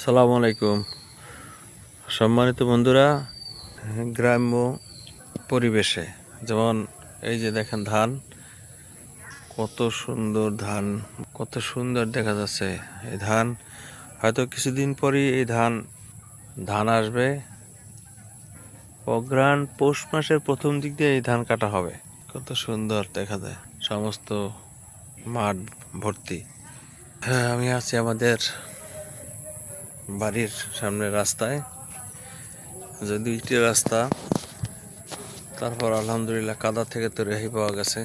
আসসালামু আলাইকুম সম্মানিত বন্ধুরা। গ্রাম্য পরিবেশে যেমন এই যে দেখেন ধান, কত সুন্দর ধান, কত সুন্দর দেখা যাচ্ছে। এই ধান হয়তো কিছুদিন পরই এই ধান আসবে। অগ্রহায়ণ পৌষ মাসের প্রথম দিক দিয়ে এই ধান কাটা হবে। কত সুন্দর দেখা যায়, সমস্ত মাঠ ভর্তি। হ্যাঁ, আমি আছি আমাদের বাড়ির সামনের রাস্তায়, যদি ইটের রাস্তা, তারপর আলহামদুলিল্লাহ কাদা থেকে তো রেহাই পাওয়া গেছে।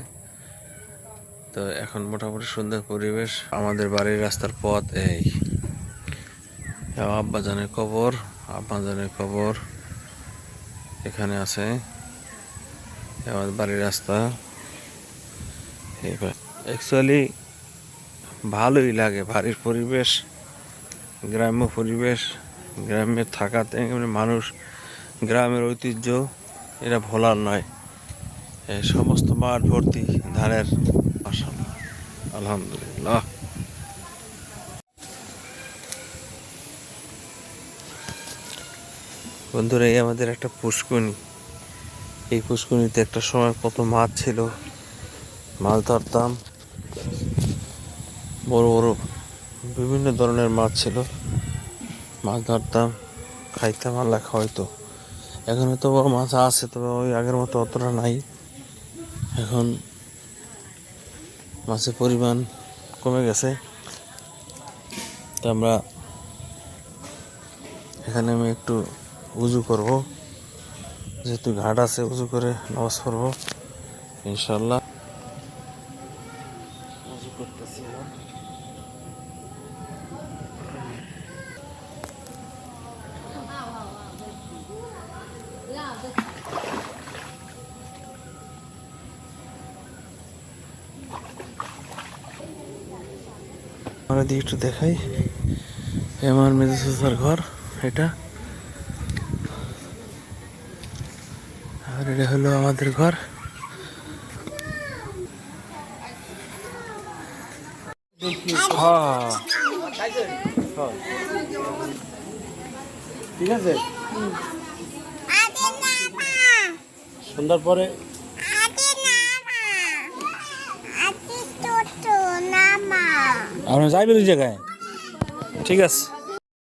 তো এখন মোটামুটি সুন্দর পরিবেশ। আমাদের বাড়ির রাস্তার পথ এই আব্বাজানের কবর এখানে আছে। আমাদের বাড়ির রাস্তা অ্যাকচুয়ালি ভালোই লাগে। বাড়ির পরিবেশ, গ্রাম্য পরিবেশ, গ্রামে থাকাতে মানুষ, গ্রামের ঐতিহ্য এটা ভোলার নয়। এই সমস্ত মাঠ ভর্তি ধানের ফসল, আলহামদুলিল্লাহ। বন্ধুরা, এই আমাদের একটা পুষ্করণী। এই পুষ্করণীতে একটা সময় কত মাছ ছিল, মাছ ধরতাম, বড় বড় বিভিন্ন ধরনের মাছ ছিল, মাছ ধরতাম, খাইতাম, আল্লাহ খাওয়াইতো। এখন তো মাছ আছে, তবে ওই আগের মতো অতটা নাই। এখন মাছের পরিমাণ কমে গেছে। তো আমরা এখানে আমি একটু উজু করব, যেহেতু ঘাট আছে, উজু করে নামাজ পড়বো ইনশাল্লাহ। উজু করতেছি। আমরা দিয়ে একটু দেখাই, আমার মেজো চাচার ঘর এটা, আর এটা হলো আমাদের ঘর। ঠিক আছে, সন্ধ্যার পরে আপনি যাইবেন ওই জায়গায়। ঠিক আছে।